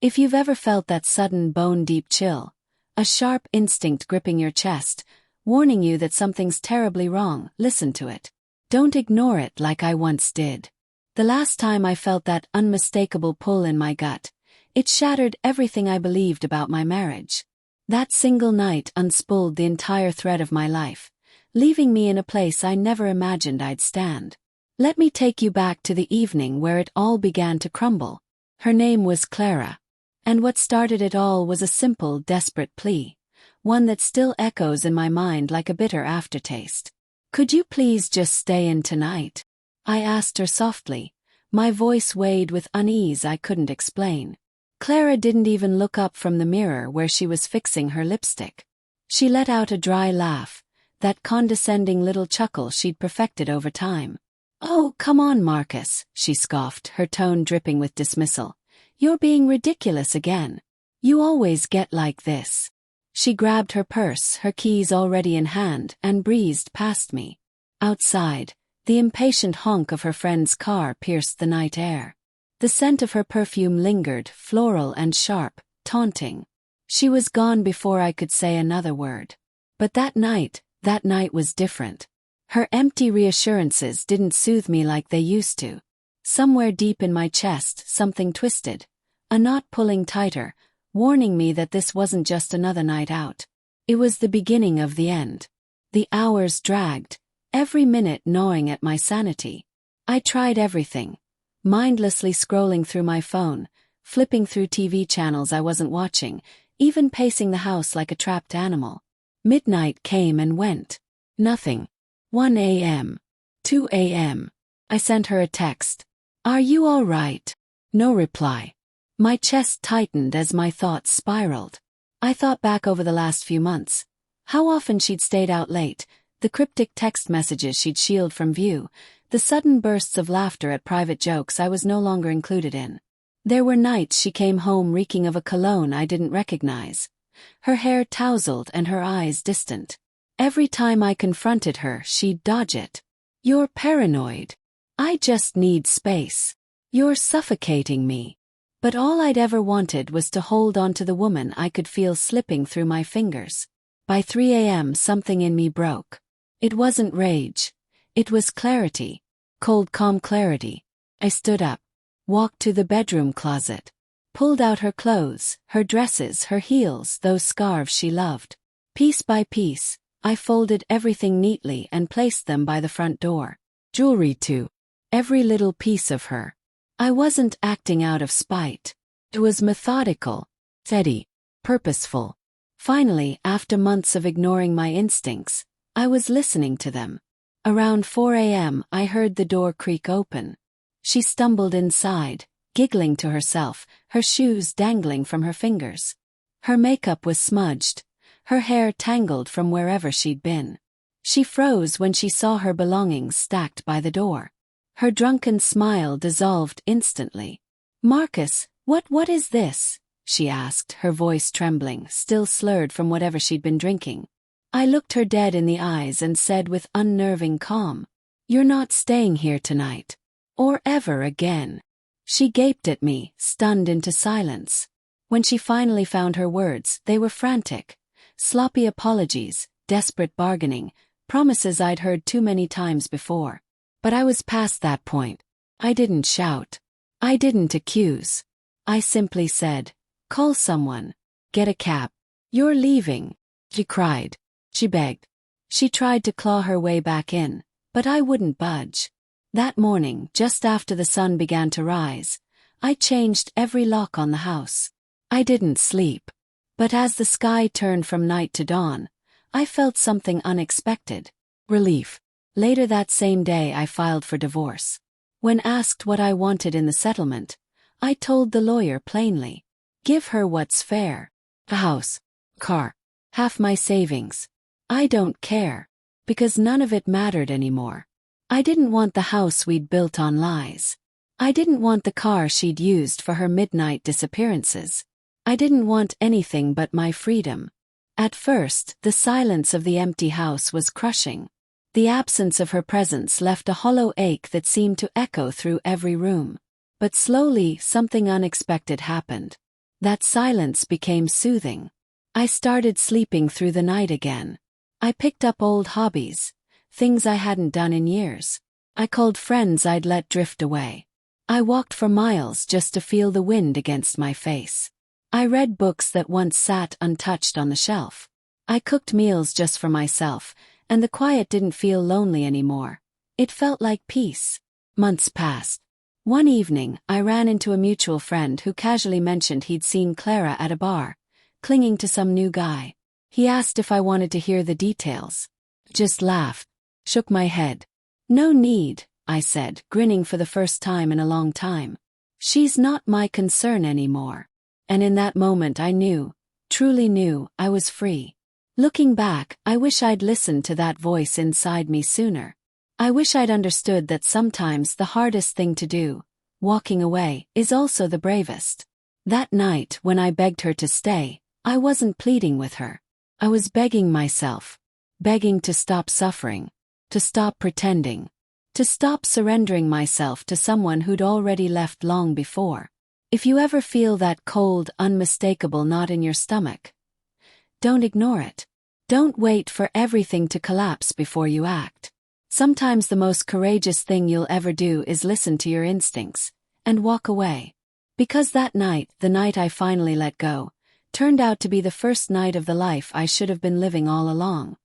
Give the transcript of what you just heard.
If you've ever felt that sudden bone-deep chill, a sharp instinct gripping your chest, warning you that something's terribly wrong, listen to it. Don't ignore it like I once did. The last time I felt that unmistakable pull in my gut, it shattered everything I believed about my marriage. That single night unspooled the entire thread of my life, leaving me in a place I never imagined I'd stand. Let me take you back to the evening where it all began to crumble. Her name was Clara. And what started it all was a simple, desperate plea, one that still echoes in my mind like a bitter aftertaste. "Could you please just stay in tonight?" I asked her softly, my voice weighted with unease I couldn't explain. Clara didn't even look up from the mirror where she was fixing her lipstick. She let out a dry laugh, that condescending little chuckle she'd perfected over time. "Oh, come on, Marcus," she scoffed, her tone dripping with dismissal. "You're being ridiculous again. You always get like this." She grabbed her purse, her keys already in hand, and breezed past me. Outside, the impatient honk of her friend's car pierced the night air. The scent of her perfume lingered, floral and sharp, taunting. She was gone before I could say another word. But that night was different. Her empty reassurances didn't soothe me like they used to. Somewhere deep in my chest, something twisted, a knot pulling tighter, warning me that this wasn't just another night out. It was the beginning of the end. The hours dragged, every minute gnawing at my sanity. I tried everything, mindlessly scrolling through my phone, flipping through TV channels I wasn't watching, even pacing the house like a trapped animal. Midnight came and went. Nothing. 1 a.m. 2 a.m. I sent her a text. "Are you all right?" No reply. My chest tightened as my thoughts spiraled. I thought back over the last few months. How often she'd stayed out late, the cryptic text messages she'd shielded from view, the sudden bursts of laughter at private jokes I was no longer included in. There were nights she came home reeking of a cologne I didn't recognize, her hair tousled and her eyes distant. Every time I confronted her, she'd dodge it. "You're paranoid. I just need space. You're suffocating me." But all I'd ever wanted was to hold on to the woman I could feel slipping through my fingers. By 3 a.m. something in me broke. It wasn't rage. It was clarity. Cold, calm clarity. I stood up, walked to the bedroom closet, pulled out her clothes, her dresses, her heels, those scarves she loved. Piece by piece, I folded everything neatly and placed them by the front door. Jewelry too. Every little piece of her. I wasn't acting out of spite. It was methodical, steady, purposeful. Finally, after months of ignoring my instincts, I was listening to them. Around 4 a.m. I heard the door creak open. She stumbled inside, giggling to herself, her shoes dangling from her fingers. Her makeup was smudged, her hair tangled from wherever she'd been. She froze when she saw her belongings stacked by the door. Her drunken smile dissolved instantly. "Marcus, what is this?" she asked, her voice trembling, still slurred from whatever she'd been drinking. I looked her dead in the eyes and said with unnerving calm, "You're not staying here tonight. Or ever again." She gaped at me, stunned into silence. When she finally found her words, they were frantic. Sloppy apologies, desperate bargaining, promises I'd heard too many times before. But I was past that point. I didn't shout. I didn't accuse. I simply said, "Call someone. Get a cab. You're leaving." She cried. She begged. She tried to claw her way back in, but I wouldn't budge. That morning, just after the sun began to rise, I changed every lock on the house. I didn't sleep. But as the sky turned from night to dawn, I felt something unexpected. Relief. Later that same day I filed for divorce. When asked what I wanted in the settlement, I told the lawyer plainly. Give her what's fair. A house, car, half my savings. I don't care. Because none of it mattered anymore. I didn't want the house we'd built on lies. I didn't want the car she'd used for her midnight disappearances. I didn't want anything but my freedom. At first, the silence of the empty house was crushing. The absence of her presence left a hollow ache that seemed to echo through every room. But slowly, something unexpected happened. That silence became soothing. I started sleeping through the night again. I picked up old hobbies, things I hadn't done in years. I called friends I'd let drift away. I walked for miles just to feel the wind against my face. I read books that once sat untouched on the shelf. I cooked meals just for myself, and the quiet didn't feel lonely anymore. It felt like peace. Months passed. One evening, I ran into a mutual friend who casually mentioned he'd seen Clara at a bar, clinging to some new guy. He asked if I wanted to hear the details. Just laughed, shook my head. No need, I said, grinning for the first time in a long time. She's not my concern anymore. And in that moment I knew, truly knew, I was free. Looking back, I wish I'd listened to that voice inside me sooner. I wish I'd understood that sometimes the hardest thing to do, walking away, is also the bravest. That night when I begged her to stay, I wasn't pleading with her. I was begging myself. Begging to stop suffering. To stop pretending. To stop surrendering myself to someone who'd already left long before. If you ever feel that cold, unmistakable knot in your stomach, don't ignore it. Don't wait for everything to collapse before you act. Sometimes the most courageous thing you'll ever do is listen to your instincts and walk away. Because that night, the night I finally let go, turned out to be the first night of the life I should have been living all along.